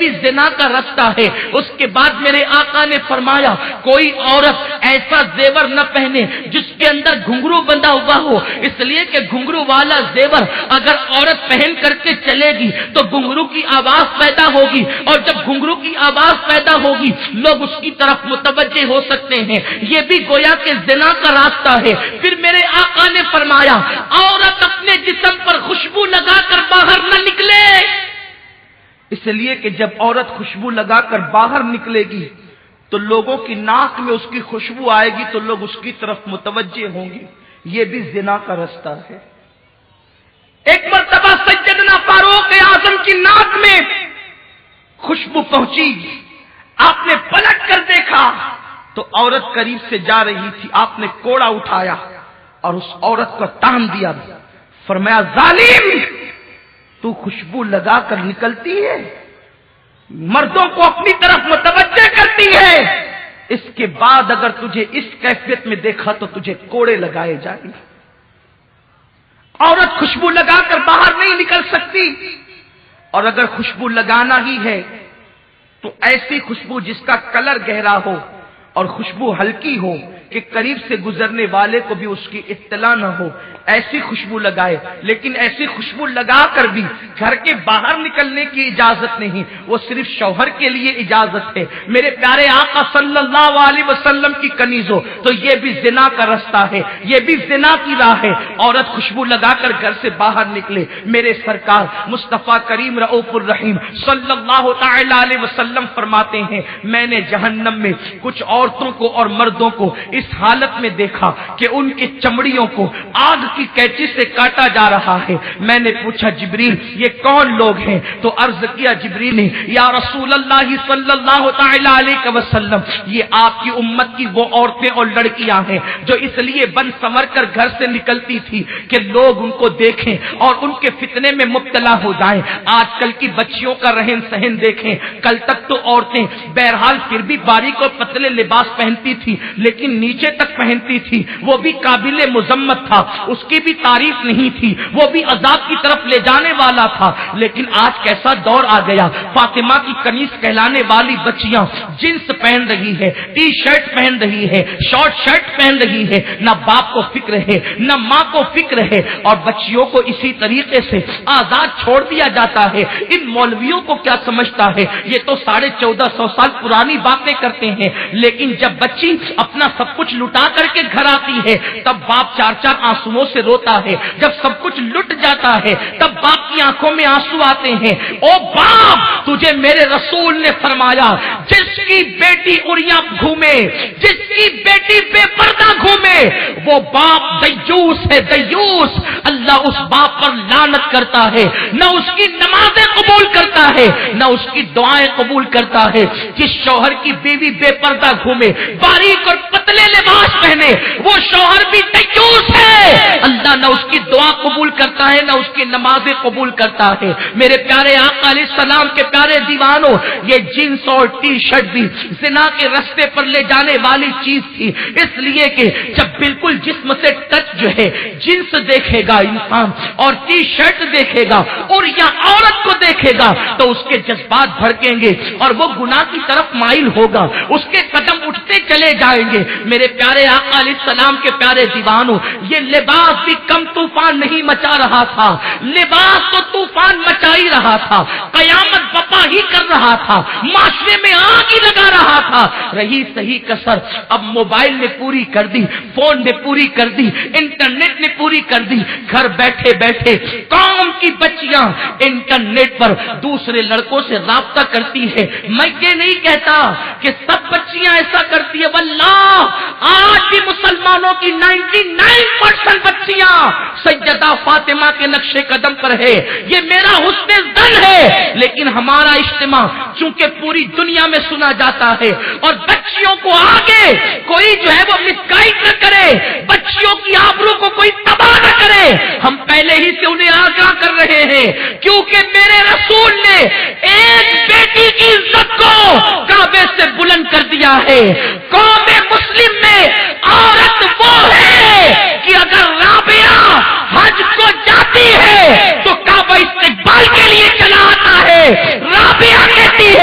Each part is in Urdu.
بھی زنا کا رستہ ہے۔ اس کے بعد میرے آقا نے فرمایا کوئی عورت ایسا زیور نہ پہنے جس کے اندر گھنگرو بندھا ہوا ہو، اس لیے کہ گھنگرو والا زیور اگر عورت پہن کر کے چلے گی تو گھنگرو کی آواز پیدا ہوگی، اور جب گھنگرو کی آواز پیدا ہوگی لوگ اس کی طرف متوجہ ہو سکتے ہیں، یہ بھی گویا کہ زنا کا راستہ ہے۔ پھر میرے آقا نے فرمایا عورت اپنے جسم پر خوشبو لگا کر باہر نہ نکلے، اس لیے کہ جب عورت خوشبو لگا کر باہر نکلے گی تو لوگوں کی ناک میں اس کی خوشبو آئے گی تو لوگ اس کی طرف متوجہ ہوں گے، یہ بھی زنا کا راستہ ہے۔ ایک مرتبہ سیدنا فاروق اعظم کی ناک میں خوشبو پہنچی، آپ نے پلٹ کر دیکھا تو عورت قریب سے جا رہی تھی، آپ نے کوڑا اٹھایا اور اس عورت کو تان دیا، فرمایا ظالم تو خوشبو لگا کر نکلتی ہے، مردوں کو اپنی طرف متوجہ کرتی ہے، اس کے بعد اگر تجھے اس کیفیت میں دیکھا تو تجھے کوڑے لگائے جائیں گے۔ عورت خوشبو لگا کر باہر نہیں نکل سکتی، اور اگر خوشبو لگانا ہی ہے تو ایسی خوشبو جس کا کلر گہرا ہو اور خوشبو ہلکی ہو کہ قریب سے گزرنے والے کو بھی اس کی اطلاع نہ ہو، ایسی خوشبو لگائے۔ لیکن ایسی خوشبو لگا کر بھی گھر کے باہر نکلنے کی اجازت نہیں، وہ صرف شوہر کے لیے اجازت ہے۔ میرے پیارے آقا صلی اللہ علیہ وسلم کی کنیزوں، تو یہ بھی زنا کا راستہ ہے، یہ بھی زنا کی راہ ہے۔ عورت خوشبو لگا کر گھر سے باہر نکلے، میرے سرکار مصطفیٰ کریم رؤوف الرحیم صلی اللہ تعالی علیہ وسلم فرماتے ہیں میں نے جہنم میں کچھ عورتوں کو اور مردوں کو اس حالت میں دیکھا کہ ان کی چمڑیوں کو آگ کی کینچی سے کاٹا جا رہا ہے۔ میں نے پوچھا جبریل یہ کون لوگ ہیں؟ تو عرض کیا جبریل نے یا رسول اللہ صلی اللہ تعالی علیہ وسلم یہ آپ کی امت کی وہ عورتیں اور لڑکیاں ہیں جو اس لیے بن سنور کر گھر سے نکلتی تھی کہ لوگ ان کو دیکھیں اور ان کے فتنے میں مبتلا ہو جائیں۔ آج کل کی بچیوں کا رہن سہن دیکھیں، کل تک تو عورتیں بہرحال پھر بھی باریک اور پتلے لباس پہنتی تھی لیکن نیچے تک پہنتی تھی، وہ بھی قابل مذمت تھا، اس کی بھی تعریف نہیں تھی، وہ بھی عذاب کی طرف لے جانے والا تھا۔ لیکن آج کیسا دور آ گیا، فاطمہ کی کنیز کہلانے والی بچیاں جینس پہن رہی ہے، ٹی شرٹ پہن رہی ہے، شارٹ شرٹ پہن رہی ہے، نہ باپ کو فکر ہے نہ ماں کو فکر ہے، اور بچیوں کو اسی طریقے سے آزاد چھوڑ دیا جاتا ہے۔ ان مولویوں کو کیا سمجھتا ہے، یہ تو 1450 سال پرانی باتیں کرتے ہیں، لیکن جب بچی اپنا سب کچھ لٹا کر کے گھر آتی ہے تب باپ چار چار آنسوؤں سے روتا ہے، جب سب کچھ لٹ جاتا ہے تب باپ کی آنکھوں میں آنسو آتے ہیں۔ او باپ تجھے میرے رسول نے فرمایا جس کی بیٹی اڑیاں گھومے، جس کی بیٹی بے پردہ گھومے وہ باپ دیوس ہے، دیوس۔ اللہ اس باپ پر لعنت کرتا ہے، نہ اس کی نمازیں قبول کرتا ہے نہ اس کی دعائیں قبول کرتا ہے۔ جس شوہر کی بیوی بے پردہ گھومے، باریک اور پتلے لباس پہنے، وہ شوہر بھی دیوس ہے، اللہ نہ اس کی دعا قبول کرتا ہے نہ اس کی نمازیں قبول کرتا ہے۔ میرے پیارے آقا علیہ السلام کے پیارے دیوانوں، یہ جینس اور ٹی شرٹ بھی زنا کے رستے پر لے جانے والی چیز تھی، اس لیے کہ جب بالکل جسم سے ٹچ جو ہے جینس دیکھے گا انسان اور ٹی شرٹ دیکھے گا اور یا عورت کو دیکھے گا تو اس کے جذبات بھڑکیں گے اور وہ گناہ کی طرف مائل ہوگا، اس کے قدم اٹھتے چلے جائیں گے۔ میرے پیارے آقا علیہ السلام کے پیارے دیوانوں، یہ لباس بھی کم طوفان نہیں مچا رہا تھا، لباس تو طوفان مچا ہی رہا تھا، قیامت بپا ہی کر رہا تھا، معاشرے میں آگ ہی لگا رہا تھا۔ رہی صحیح کسر اب موبائل نے پوری کر دی، فون نے پوری کر دی، انٹرنیٹ نے پوری کر دی۔ گھر بیٹھے بیٹھے قوم کی بچیاں انٹرنیٹ پر دوسرے لڑکوں سے رابطہ کرتی ہے۔ میں یہ نہیں کہتا کہ سب بچیاں ایسا کرتی ہے، واللہ آج بھی مسلمانوں کی 99% بچیاں سیدہ فاطمہ کے نقش قدم پر ہے، یہ میرا حسن ظن ہے۔ لیکن ہمارا اجتماع چونکہ پوری دنیا میں سنا جاتا ہے اور بچیوں کو آگے کوئی جو ہے وہ مسگائیڈ نہ کرے، بچیوں کی آبرو کو کوئی تباہ نہ کرے، ہم پہلے ہی سے انہیں آگاہ کر رہے ہیں، کیونکہ میرے رسول نے ایک بیٹی کی عزت کو کعبے سے بلند کر دیا ہے۔ قوم مسلم میں عورت وہ ہے کہ اگر رابعہ حج کو جاتی ہے تو کعبہ استقبال کے لیے چلا آتا ہے، رابعہ کہتی ہے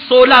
16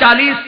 40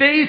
23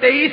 23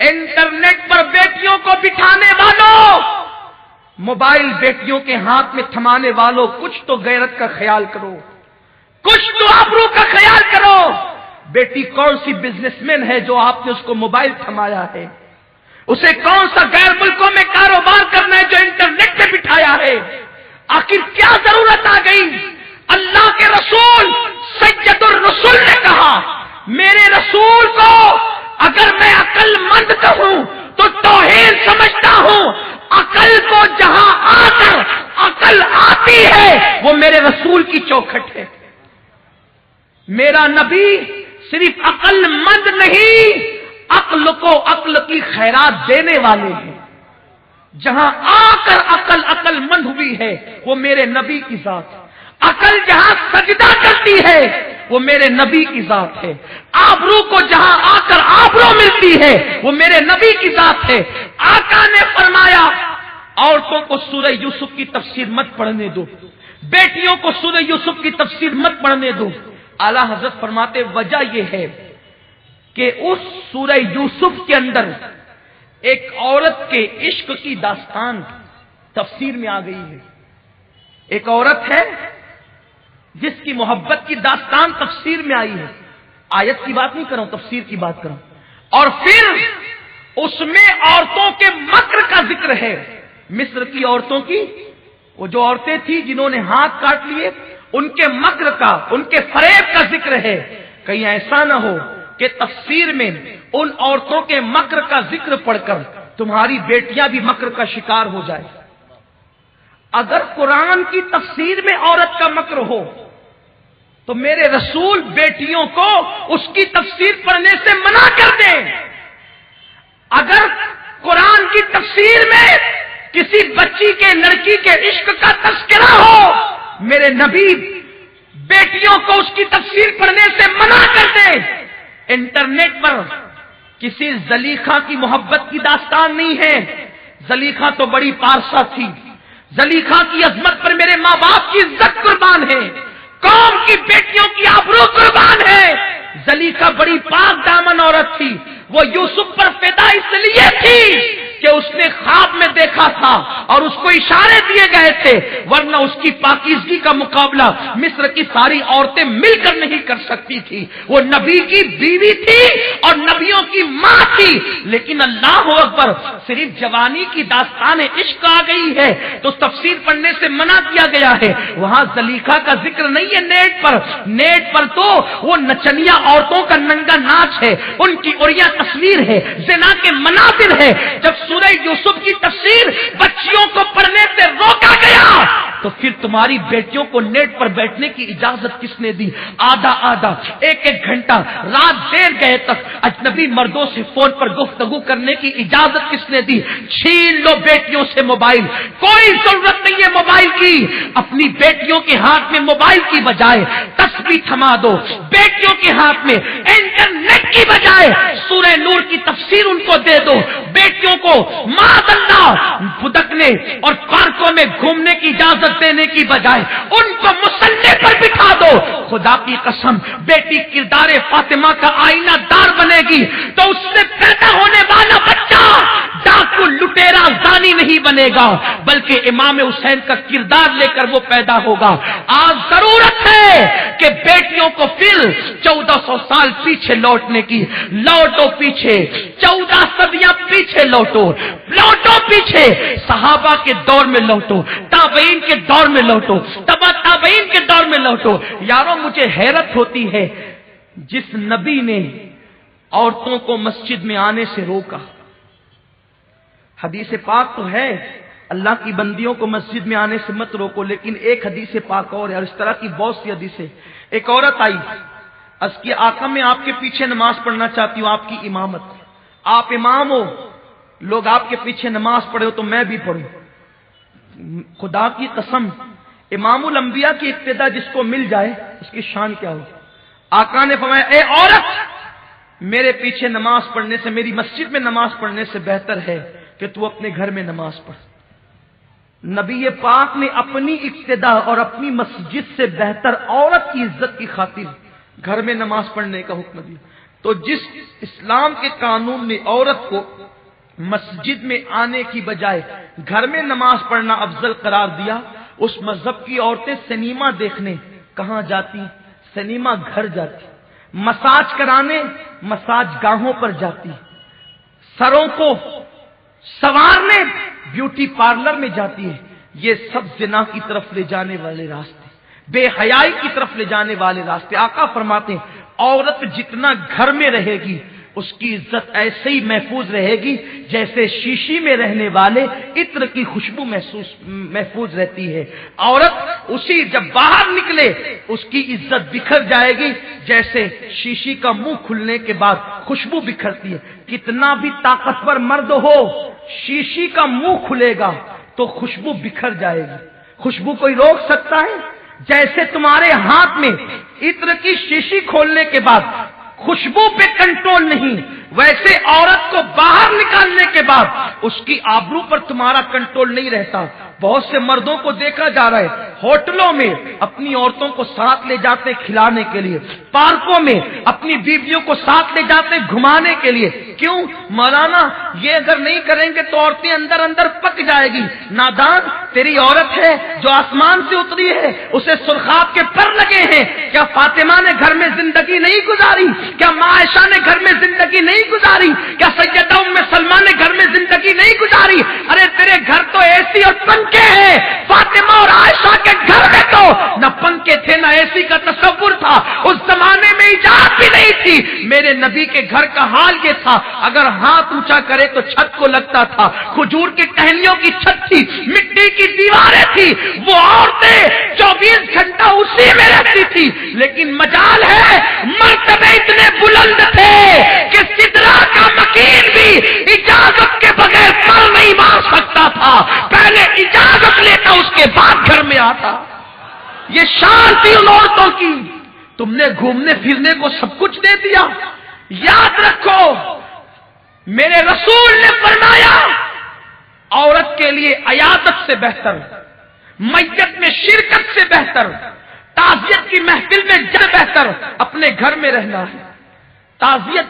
انٹرنیٹ پر بیٹیوں کو بٹھانے والوں، موبائل بیٹیوں کے ہاتھ میں تھمانے والوں، کچھ تو غیرت کا خیال کرو، کچھ تو آبرو کا خیال کرو۔ بیٹی کون سی بزنس مین ہے جو آپ نے اس کو موبائل تھمایا ہے؟ اسے کون سا غیر ملکوں میں کاروبار کرنا ہے جو انٹرنیٹ پہ بٹھایا ہے؟ آخر کیا ضرورت آ گئی؟ اللہ کے رسول سید الرسول نے کہا، میرے رسول کو اگر میں عقل مند کہوں تو توہین سمجھتا ہوں، عقل کو جہاں آ کر عقل آتی ہے وہ میرے رسول کی چوکھٹ ہے۔ میرا نبی صرف عقل مند نہیں، عقل کو عقل کی خیرات دینے والے ہیں۔ جہاں آ کر عقل مند ہوئی ہے وہ میرے نبی کی ذات ہے۔ عقل جہاں سجدہ کرتی ہے وہ میرے نبی کی ذات ہے۔ آبرو کو جہاں آ کر آبرو ملتی ہے وہ میرے نبی کی ذات ہے۔ آقا نے فرمایا عورتوں کو سورہ یوسف کی تفسیر مت پڑھنے دو، بیٹیوں کو سورہ یوسف کی تفسیر مت پڑھنے دو۔ اعلیٰ حضرت فرماتے وجہ یہ ہے کہ اس سورہ یوسف کے اندر ایک عورت کے عشق کی داستان تفسیر میں آ گئی ہے۔ ایک عورت ہے جس کی محبت کی داستان تفسیر میں آئی ہے۔ آیت کی بات نہیں کروں، تفسیر کی بات کروں۔ اور پھر اس میں عورتوں کے مکر کا ذکر ہے، مصر کی عورتوں کی، وہ جو عورتیں تھیں جنہوں نے ہاتھ کاٹ لیے، ان کے مکر کا، ان کے فریب کا ذکر ہے۔ کہیں ایسا نہ ہو کہ تفسیر میں ان عورتوں کے مکر کا ذکر پڑھ کر تمہاری بیٹیاں بھی مکر کا شکار ہو جائے۔ اگر قرآن کی تفسیر میں عورت کا مکر ہو تو میرے رسول بیٹیوں کو اس کی تفسیر پڑھنے سے منع کر دیں۔ اگر قرآن کی تفسیر میں کسی بچی کے، لڑکی کے عشق کا تذکرہ ہو، میرے نبی بیٹیوں کو اس کی تفسیر پڑھنے سے منع کر دیں۔ انٹرنیٹ پر کسی زلیخا کی محبت کی داستان نہیں ہے۔ زلیخا تو بڑی پارسا تھی، زلیخا کی عظمت پر میرے ماں باپ کی عزت قربان ہے، قوم کی بیٹیوں کی آبرو قربان ہے۔ زلیخا بڑی پاک دامن عورت تھی، وہ یوسف پر فدا اس لیے تھی کہ اس نے خواب میں دیکھا تھا اور اس کو اشارے دیے گئے تھے، ورنہ اس کی پاکیزگی کا مقابلہ مصر کی ساری عورتیں مل کر نہیں کر سکتی تھی۔ وہ نبی کی بیوی تھی اور نبیوں کی ماں تھی، لیکن اللہ اکبر، صرف جوانی کی داستان عشق آ گئی ہے تو تفسیر پڑھنے سے منع کیا گیا ہے۔ وہاں زلیخا کا ذکر نہیں ہے نیٹ پر۔ نیٹ پر تو وہ نچنیا عورتوں کا ننگا ناچ ہے، ان کی عریاں تصویر ہے، زنا کے مناظر ہے۔ جب سورہ یوسف کی تفسیر بچیوں کو پڑھنے سے روکا گیا تو پھر تمہاری بیٹیوں کو نیٹ پر بیٹھنے کی اجازت کس نے دی؟ آدھا ایک گھنٹہ رات دیر گئے تک اجنبی مردوں سے فون پر گفتگو کرنے کی اجازت کس نے دی؟ چھین لو بیٹیوں سے موبائل، کوئی ضرورت نہیں ہے موبائل کی۔ اپنی بیٹیوں کے ہاتھ میں موبائل کی بجائے تسبیح تھما دو، بیٹیوں کے ہاتھ میں انٹرنیٹ کی بجائے سورہ نور کی تفسیر ان کو دے دو۔ بیٹیوں کو معاذ اللہ پھدکنے اور پارکوں میں گھومنے کی اجازت دینے کی بجائے ان کو مصلی پر بٹھا دو۔ خدا کی قسم، بیٹی کردار فاطمہ کا آئینہ دار بنے گی تو اس سے پیدا ہونے والا بچہ ڈاکو، لٹیرا، زانی نہیں بنے گا، بلکہ امام حسین کا کردار لے کر وہ پیدا ہوگا۔ آج ضرورت ہے کہ بیٹیوں کو پھر 1400 سال پیچھے لوٹنے کی، لوٹو پیچھے، 14 صدیاں پیچھے لوٹو پیچھے، صحابہ کے دور میں لوٹو، تابعین کے دور میں لوٹو، تبع تابعین کے دور میں لوٹو۔ یارو مجھے حیرت ہوتی ہے، جس نبی نے عورتوں کو مسجد میں آنے سے روکا، حدیث پاک تو ہے اللہ کی بندیوں کو مسجد میں آنے سے مت روکو، لیکن ایک حدیث پاک اور ہے، اور اس طرح کی بہت سی حدیثیں۔ ایک عورت آئی، عرض کی آقا میں آپ کے پیچھے نماز پڑھنا چاہتی ہوں، آپ کی امامت، آپ امام ہو، لوگ آپ کے پیچھے نماز پڑھے ہو تو میں بھی پڑھوں۔ خدا کی قسم، امام الانبیاء کی ابتدا جس کو مل جائے اس کی شان کیا ہو۔ آقا نے فرمایا اے عورت، میرے پیچھے نماز پڑھنے سے، میری مسجد میں نماز پڑھنے سے بہتر ہے کہ تو اپنے گھر میں نماز پڑھ۔ نبی پاک نے اپنی ابتدا اور اپنی مسجد سے بہتر عورت کی عزت کی خاطر گھر میں نماز پڑھنے کا حکم دیا۔ تو جس اسلام کے قانون نے عورت کو مسجد میں آنے کی بجائے گھر میں نماز پڑھنا افضل قرار دیا، اس مذہب کی عورتیں سنیما دیکھنے کہاں جاتی؟ سنیما گھر جاتی، مساج کرانے مساج گاہوں پر جاتی، سروں کو سنوارنے بیوٹی پارلر میں جاتی ہے۔ یہ سب زنا کی طرف لے جانے والے راستے، بے حیائی کی طرف لے جانے والے راستے۔ آقا فرماتے ہیں عورت جتنا گھر میں رہے گی اس کی عزت ایسے ہی محفوظ رہے گی جیسے شیشی میں رہنے والے عطر کی خوشبو محفوظ رہتی ہے۔ عورت اسی جب باہر نکلے اس کی عزت بکھر جائے گی جیسے شیشی کا منہ کھلنے کے بعد خوشبو بکھرتی ہے۔ کتنا بھی طاقتور مرد ہو، شیشی کا منہ کھلے گا تو خوشبو بکھر جائے گی۔ خوشبو کوئی روک سکتا ہے؟ جیسے تمہارے ہاتھ میں عطر کی شیشی کھولنے کے بعد خوشبو پہ کنٹرول نہیں، ویسے عورت کو باہر نکالنے کے بعد اس کی آبرو پر تمہارا کنٹرول نہیں رہتا۔ بہت سے مردوں کو دیکھا جا رہا ہے ہوٹلوں میں اپنی عورتوں کو ساتھ لے جاتے کھلانے کے لیے، پارکوں میں اپنی بیویوں کو ساتھ لے جاتے گھمانے کے لیے۔ کیوں؟ مولانا یہ اگر نہیں کریں گے تو عورتیں اندر اندر پک جائے گی۔ نادان، تیری عورت ہے جو آسمان سے اتری ہے، اسے سرخاب کے پر لگے ہیں۔ کیا فاطمہ نے گھر میں زندگی نہیں گزاری؟ کیا ماں عائشہ نے گھر میں زندگی نہیں گزاری؟ کیا سیدہ ام سلمہ نے گھر میں زندگی نہیں گزاری؟ ارے تیرے گھر تو اے سی اور پنکھے ہیں۔ فاطمہ اور عائشہ کے گھر میں تو نہ پنکھے تھے نہ اے سی کا تصور تھا، اس زمانے میں ایجاد بھی نہیں تھی۔ میرے نبی کے گھر کا حال یہ تھا، اگر ہاتھ اونچا کرے تو چھت کو لگتا تھا، کھجور کی ٹہنیوں کی چھت تھی، مٹی کی دیواریں تھی، وہ عورتیں 24 گھنٹہ اسی میں رہتی تھی۔ لیکن مجال ہے مرتبے اتنے بلند تھے کہ سدرا کا مکین بھی اجازت کے بغیر پر نہیں مار سکتا تھا، پہلے اجازت لیتا اس کے بعد گھر میں آتا۔ یہ شان تھی ان عورتوں کی۔ تم نے گھومنے پھرنے کو سب کچھ دے دیا۔ یاد رکھو میرے رسول نے فرمایا عورت کے لیے عیادت سے بہتر، میت میں شرکت سے بہتر، تعزیت کی محفل میں بہتر اپنے گھر میں رہنا ہے۔ تعزیت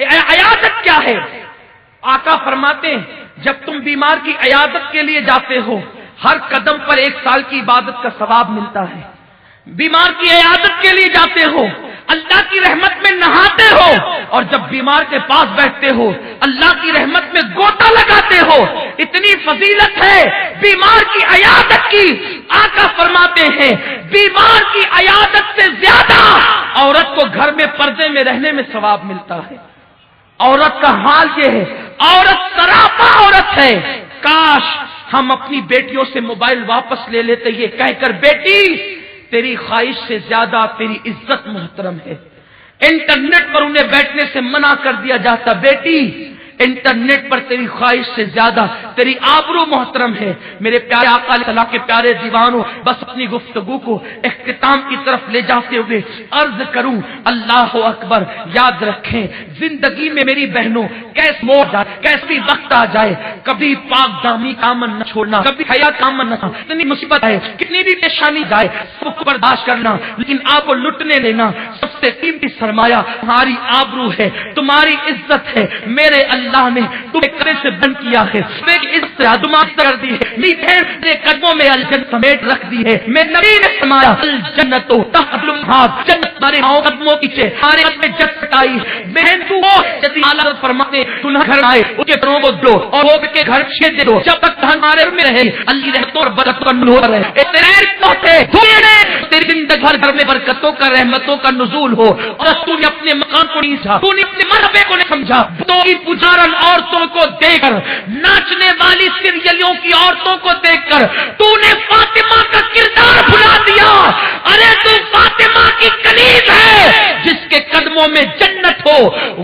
عیادت کیا ہے؟ آقا فرماتے ہیں جب تم بیمار کی عیادت کے لیے جاتے ہو ہر قدم پر 1 سال کی عبادت کا ثواب ملتا ہے۔ بیمار کی عیادت کے لیے جاتے ہو اللہ کی رحمت میں نہاتے ہو، اور جب بیمار کے پاس بیٹھتے ہو اللہ کی رحمت میں گوتا لگاتے ہو۔ اتنی فضیلت ہے بیمار کی عیادت کی۔ آقا فرماتے ہیں بیمار کی عیادت سے زیادہ عورت کو گھر میں پردے میں رہنے میں ثواب ملتا ہے۔ عورت کا حال یہ ہے، عورت سراپا عورت ہے۔ کاش ہم اپنی بیٹیوں سے موبائل واپس لے لیتے یہ کہہ کر بیٹی تیری خواہش سے زیادہ تیری عزت محترم ہے۔ انٹرنیٹ پر انہیں بیٹھنے سے منع کر دیا جاتا، بیٹی انٹرنیٹ پر تیری خواہش سے زیادہ تیری آبرو محترم ہے۔ میرے پیارے آقا علیہ السلام کے پیارے دیوانوں، بس اپنی گفتگو کو اختتام کی طرف لے جاتے ہوئے عرض کروں اللہ اکبر۔ یاد رکھیں زندگی میں میری بہنوں کیس موڑ جائے، کیسی وقت آ جائے، کبھی پاک دامی کامن نہ چھوڑنا، کبھی حیا کامن نہ چھوڑنا۔ کتنی مصیبت ہے، کتنی بھی پریشانی جائے سب کو برداشت کرنا، لیکن آپ کو لٹنے دینا سب سے قیمتی سرمایہ تمہاری آبرو ہے، تمہاری عزت ہے۔ میرے اللہ نے تمہیں کرے سے بند کیا ہے، اس سے ادمات کر دی ہے، میرے قدموں میں الجنت سمیٹ رکھ دی ہے۔ میرے نبی نے فرمایا الجنت تحت الامہات، جنت تمہارے قدموں کی نیچے، ہمارے قدم میں جت کٹائی۔ بہن تو جتی حالت فرماتے تو نہ گھر آئے اس کے گھروں کو دو اور وہ کے گھر چھے دے دو جب تک ہمارے میں رہے اللہ رحمتوں اور برکتوں کا نزول رہے۔ تیری زندگی گھر میں برکتوں کا رحمتوں کا نزول ہو، اور تو نے اپنے مقام کو نہیں سمجھا، تو نے اپنے مرتبے کو نہیں سمجھا، تو کی پجارن عورتوں کو دیکھ کر، ناچنے والی سیریلوں کی عورتوں کو دیکھ کر تو نے فاطمہ کا کردار بھلا دیا۔ ارے تو فاطمہ کی کلیز ہے، جس کے قدموں میں جنت ہو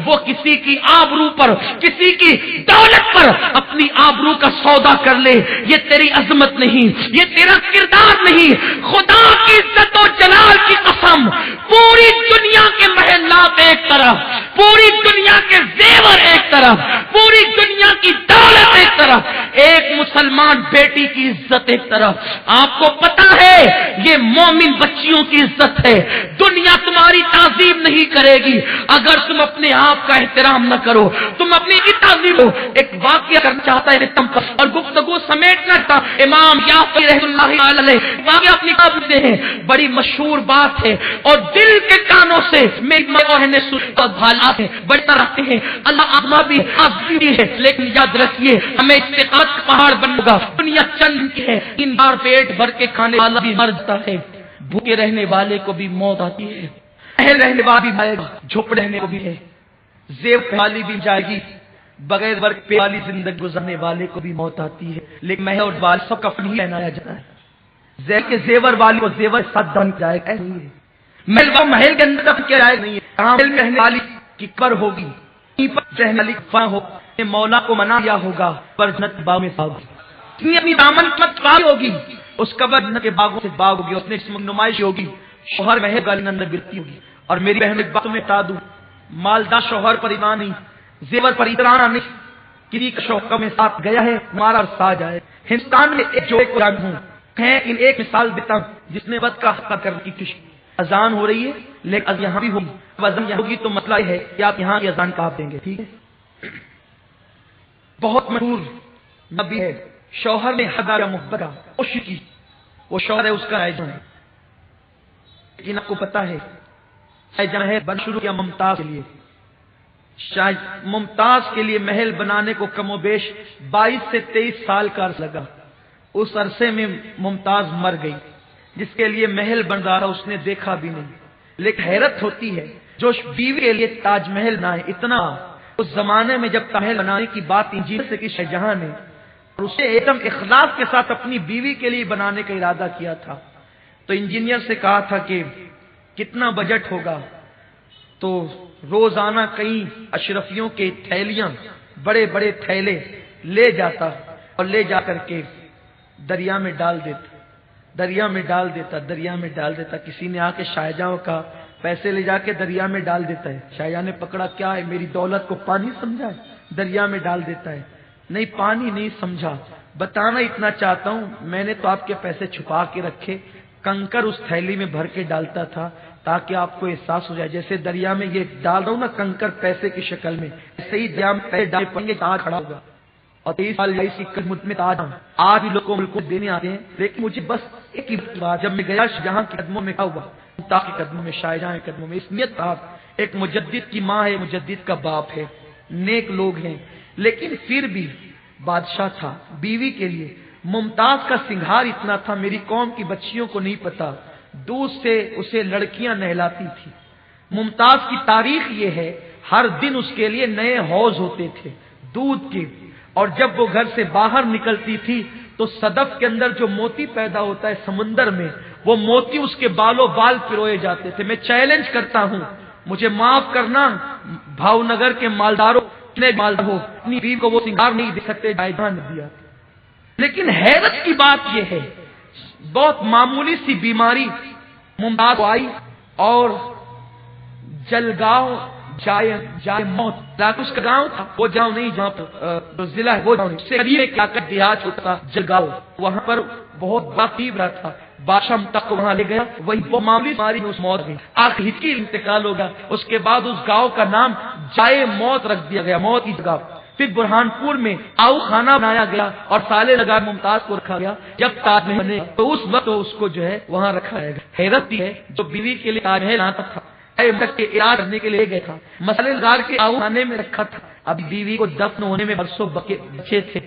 وہ کسی کی آبرو پر، کسی کی دولت پر اپنی آبرو کا سودا کر لے۔ یہ تیری عظمت نہیں، یہ تیرا کردار نہیں۔ خدا کی عزت و جلال کی قسم، پوری دنیا کے محلات ایک طرف، پوری دنیا کے زیور ایک طرف، پوری دنیا کی دولت ایک طرف، ایک مسلمان بیٹی کی عزت ایک طرف، آپ کو پتا ہے یہ مومن بچیوں کی عزت ہے، دنیا تمہاری تعظیم نہیں کرے گی اگر تم اپنے آپ کا احترام نہ کرو، تم اپنی کی تعظیم ہو۔ ایک واقعہ کرنا چاہتا ہے تم پر اور گفتگو سمیٹنا تھا، امام یافعی رحمۃ اللہ علیہ واقعہ اپنی کتاب میں ہیں، بڑی مشہور بات ہے اور دل کے کانوں سے بڑی طرح رہتے ہیں، اللہ آزما بھی ہے، لیکن یاد رکھیے ہمیں استقامت کا پہاڑ بننے گا، دنیا چند کی ہے، 3 بار پیٹ بھر کے کھانے والا بھی مر جاتا ہے، بھوکے رہنے والے کو بھی موت آتی ہے، اہل رہنے والا بھی مائے گا، جھوپڑے رہنے کو بھی ہے، زیب والی بھی جائے گی، بغیر ورک پہ والی زندگی گزارنے والے کو بھی موت آتی ہے، لیکن محل اور بال سب کفن ہی پہنایا جاتا ہے، زیب کے زیور والی کو زیور ساتھ دن جائے گا نہیں ہے، محل کے اندر کیا جائے نہیں ہے، محل میں رہنے والی کی قبر ہوگی، رہنے والی فاں ہو، مولا کو منا دیا ہوگا پر جنت باغ میں ساگ اپنی دامن مت پائی ہوگی، اس قبر جنت کے باغوں سے باغ ہوگی، اس نے نمائش ہوگی، شوہر محل گالی اندر گرتی ہوگی، اور میری بہن ایک بات میں بتا دوں، مالدار شوہر پر ایمان نہیں، زیور پر اترانا نہیں، کسی کا شوہر میں ساتھ گیا ہے ہمارا اور ساتھ جائے۔ ہندوستان میں ایک جوڑے کو جان ہوں ان ایک مثال دیتا ہوں جس نے وقت کا حق کرنے کی کوشش، اذان ہو رہی ہے لیکن یہاں بھی ہوگی، اذان یہاں ہوگی تو مسئلہ یہ ہے کہ آپ یہاں کی اذان کہاں دیں گے، ٹھیک ہے؟ بہت مشہور نبی ہے، شوہر نے ہزار محبت کوشش کی، وہ شوہر ہے اس کا رائے جان ہے، لیکن آپ کو پتا ہے رائے جان ہے بن شروع کیا ممتاز کے لیے، شاید ممتاز کے لیے محل بنانے کو کم و بیش 22 سے 23 سال کا عرصہ لگا، اس عرصے میں ممتاز مر گئی، جس کے لیے محل بن رہا اس نے دیکھا بھی نہیں، لیکن حیرت ہوتی ہے جو بیوی کے لیے تاج محل بنائے، اتنا اس زمانے میں جب تاج محل بنانے کی بات انجینئر سے کی شاہجہاں نے، اور اسے ایک دم اخلاص کے ساتھ اپنی بیوی کے لیے بنانے کا ارادہ کیا تھا، تو انجینئر سے کہا تھا کہ کتنا بجٹ ہوگا، تو روزانہ کئی اشرفیوں کے تھیلیاں، بڑے بڑے تھیلے لے جاتا اور لے جا کر کے دریا میں ڈال دیتا، دریا میں ڈال دیتا، دریا میں ڈال دیتا، کسی نے آ کے شاہجہاں کا پیسے لے جا کے دریا میں ڈال دیتا ہے، شاہجہاں نے پکڑا، کیا ہے میری دولت کو پانی سمجھا ہے، دریا میں ڈال دیتا ہے، نہیں پانی نہیں سمجھا، بتانا اتنا چاہتا ہوں میں نے تو آپ کے پیسے چھپا کے رکھے، کنکر اس تھیلی میں بھر کے ڈالتا تھا تاکہ آپ کو احساس ہو جائے جیسے دریا میں یہ ڈال رہا ہوں نا کنکر پیسے کی شکل میں، ایسے ہی دریا میں پیسے ڈال پڑیں گے آج کھڑا ہوگا، اور 23 سال کی قدمت میں آج بھی لوگوں ملکوں دینے آتے ہیں، لیکن مجھے بس ایک ہی بات، جب میں گیا جہاں کے قدموں میں کیا ہوا، کے قدموں میں، شاہجہاں کے قدموں میں، اس نیت تھا، ایک مجدد کی ماں ہے، مجدد کا باپ ہے، نیک لوگ ہیں، لیکن پھر بھی بادشاہ تھا، بیوی کے لیے ممتاز کا سنگھار اتنا تھا، میری قوم کی بچیوں کو نہیں پتا، دودھ سے اسے لڑکیاں نہلاتی تھی، ممتاز کی تاریخ یہ ہے ہر دن اس کے لیے نئے حوض ہوتے تھے دودھ کے، اور جب وہ گھر سے باہر نکلتی تھی تو صدف کے اندر جو موتی پیدا ہوتا ہے سمندر میں، وہ موتی اس کے بالوں بال پروئے جاتے تھے۔ میں چیلنج کرتا ہوں، مجھے معاف کرنا بھاؤ نگر کے مالداروں، اتنے مالدار ہو اپنی بیوی کو وہ سنگار نہیں دے سکتے جائیداد نے دیا، لیکن حیرت کی بات یہ ہے بہت معمولی سی بیماری ممتاز کو آئی اور جلگاؤں جائے موت، اس کا گاؤں تھا، وہ جاؤں نہیں جہاں پر ضلع ہے وہ جاؤں نہیں، دیہات ہوتا تھا جلگاؤں، وہاں پر بہت باقیب رہا تھا، بادشاہ تک کو وہاں لے گیا، وہی وہ معمولی بیماری میں اس موت گئی، آخر ہچکی انتقال ہوگا، اس کے بعد اس گاؤں کا نام جائے موت رکھ دیا گیا، موت کی جگہ۔ پھر برہان پور میں آؤ خانہ بنایا گیا اور سالے لگا ممتاز کو رکھا گیا، جب تاج محل بنے تو اس وقت اس کو جو ہے وہاں رکھا جائے گا۔ حیرت ہے جو بیوی کے لیے تاج محل آتا تھا کے علاج کرنے کے لیے گئے تھا، مسئلے لگا کے آؤ خانے میں رکھا تھا، اب بیوی کو دفن ہونے میں برسوں بچے تھے،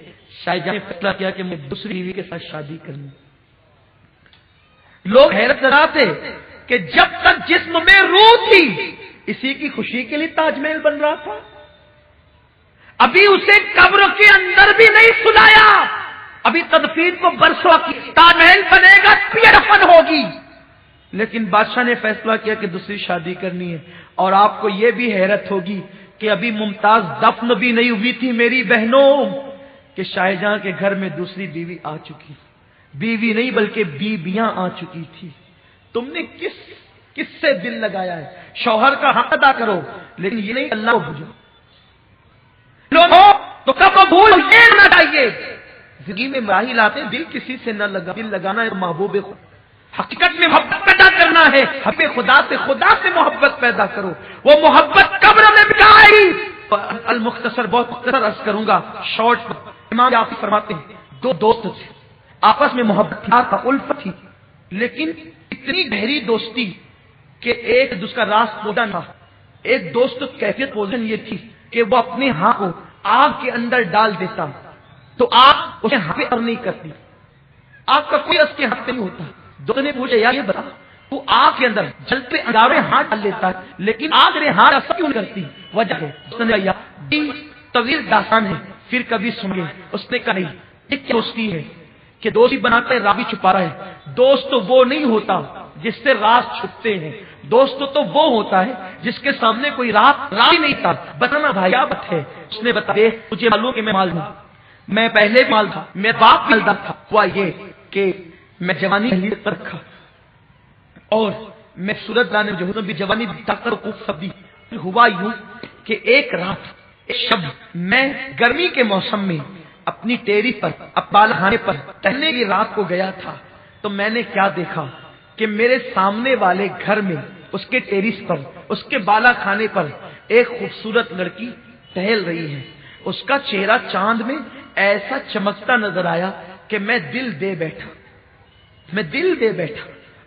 شاہجہاں نے فیصلہ کیا کہ میں دوسری بیوی کے ساتھ شادی کرنی۔ لوگ حیرت کراتے کہ جب تک جسم میں روح تھی اسی کی خوشی کے لیے تاج محل بن رہا تھا، ابھی اسے قبر کے اندر بھی نہیں سلایا، ابھی تدفین کو برسوں کی، تاج محل بنے گا پھر دفن ہوگی، لیکن بادشاہ نے فیصلہ کیا کہ دوسری شادی کرنی ہے۔ اور آپ کو یہ بھی حیرت ہوگی کہ ابھی ممتاز دفن بھی نہیں ہوئی تھی میری بہنوں کہ شاہجہاں کے گھر میں دوسری بیوی آ چکی، بیوی نہیں بلکہ بیویاں آ چکی تھی۔ تم نے کس سے دل لگایا ہے؟ شوہر کا حق ادا کرو، لیکن یہ نہیں اللہ کو بھولو تو کب بھول نہ چاہیے، زندگی میں مراحل آتے ہیں، دل کسی سے نہ لگا، دل لگانا ہے محبوب خدا۔ حقیقت میں محبت پیدا کرنا ہے، حبیب خدا سے محبت پیدا کرو۔ وہ محبت قبر میں بھی آئے گی۔ المختصر، بہت مختصر عرض کروں گا، شارٹ۔ امام یعقوب فرماتے ہیں دو دوست تھے، آپس میں محبت تھی، الفت تھی، لیکن اتنی گہری دوستی کہ ایک دوسرے کا راز پودا تھا۔ ایک دوست کیفیت پوزن یہ تھی کہ وہ اپنے ہاتھ کو آگ کے اندر ڈال دیتا تو آگ اسے ہاتھ پہ نہیں کرتی، آگ کا کوئی اس کے ہاتھ پہ نہیں ہوتا۔ دوست نے پوچھا یار یہ بتا، تو آگ کے اندر جلتے انگارے ہاتھ ڈال لیتا ہے لیکن آگ نے ہاتھ ایسا کیوں نہیں کرتی؟ وجہ ہے دوست نے کہا طویل داستان ہے، پھر کبھی سن گے۔ اس نے کہا نہیں، یہ کیا دوستی ہے کہ دوستی بناتا ہے راوی چھپا رہا ہے۔ دوست تو وہ نہیں ہوتا جس سے راز چھپتے ہیں، دوست تو وہ ہوتا ہے جس کے سامنے کوئی راز نہیں تھا۔ بتانا بھائی کیا بات ہے؟ اس نے بتا دے مجھے معلوم کہ میں مال ہوں، میں پہلے مال تھا، میرا باپ مالدار تھا۔ ہوا یہ کہ میں جوانی پر رکھا اور میں صورت لانے میں جو بھی جوانی طاقت کو سب دی۔ ہوا یوں کہ ایک رات ایک شب میں گرمی کے موسم میں اپنی ٹیری پر بالا خانے پر ٹہلنے کی رات کو گیا تھا تو میں نے کیا دیکھا کہ میرے سامنے والے گھر میں اس کے ٹیرس پر اس کے بالا خانے پر ایک خوبصورت لڑکی ٹہل رہی ہے۔ اس کا چہرہ چاند میں ایسا چمکتا نظر آیا کہ میں دل دے بیٹھا،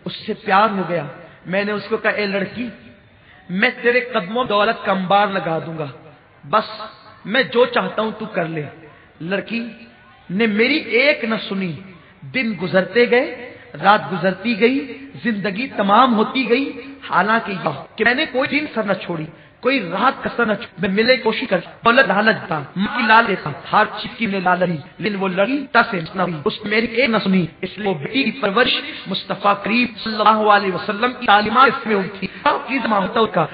اس سے پیار ہو گیا۔ میں نے اس کو کہا اے لڑکی، میں تیرے قدموں دولت کا انبار لگا دوں گا، بس میں جو چاہتا ہوں تو کر لے۔ لڑکی نے میری ایک نہ سنی، دن گزرتے گئے، رات گزرتی گئی، زندگی تمام ہوتی گئی، حالانکہ یہ کہ میں نے کوئی دن سر نہ چھوڑی، کوئی رات کسر نہ چھوڑی، میں ملے کوشش کر دولت لالچ تھا، ماں کی لالچ تھا، ہر چیز کی میں لالچ تھی، لیکن وہ لڑکی سے نہ ہوئی، اس نے میری ایک نہ سنی۔ اس لیے وہ بیٹی کی پرورش مصطفیٰ کریم صلی اللہ علیہ وسلم کی تعلیمات میں ہوئی تھی۔ کی زمانت کا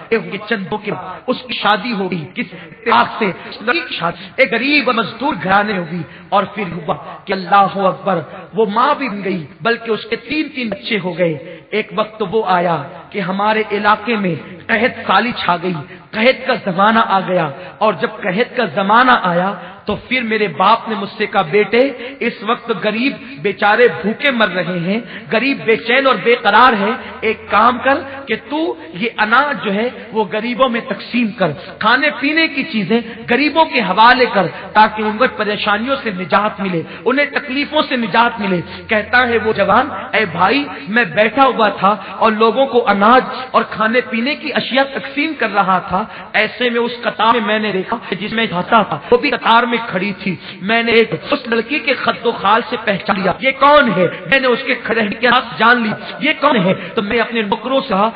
چندوں کے اس کی شادی ہوگی، کس اتفاق سے لڑکی شادی ایک غریب مزدور گھرانے ہوگی، اور پھر ہوا کہ اللہ اکبر وہ ماں بھی بن گئی، بلکہ اس کے تین بچے ہو گئے۔ ایک وقت وہ آیا کہ ہمارے علاقے میں قحط سالی چھا گئی، قحط کا زمانہ آ گیا، اور جب قحط کا زمانہ آیا تو پھر میرے باپ نے مجھ سے کہا بیٹے اس وقت غریب بیچارے بھوکے مر رہے ہیں، غریب بے چین اور بے قرار ہے، ایک کام کر کہ تو یہ اناج جو ہے وہ غریبوں میں تقسیم کر، کھانے پینے کی چیزیں غریبوں کے حوالے کر، تاکہ ان کو پریشانیوں سے نجات ملے، انہیں تکلیفوں سے نجات ملے۔ کہتا ہے وہ جوان اے بھائی میں بیٹھا ہوا تھا اور لوگوں کو اناج اور کھانے پینے کی اشیاء تقسیم کر رہا تھا، ایسے میں اس قطار میں نے دیکھا جس میں جاتا تھا وہ بھی قطار میں کھڑی تھی۔ میں نے اس لڑکی کے خد و خال سے پہچان لیا یہ کون ہے، میں نے اس کے کھڑے کے ہاتھ جان لی یہ کون ہے، تو میں اپنے نوکروں سے کہا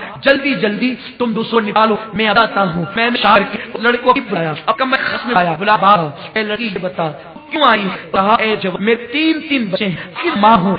جلدی تم دوسروں نکالو میں آتا ہوں۔ میں نے شہر کے لڑکوں کو بلایا، اب میں خصم آیا بلا بار اے لڑکی یہ بتا کیوں آئی؟ کہا اے جب میرے تین بچے ہیں، کس ماں ہوں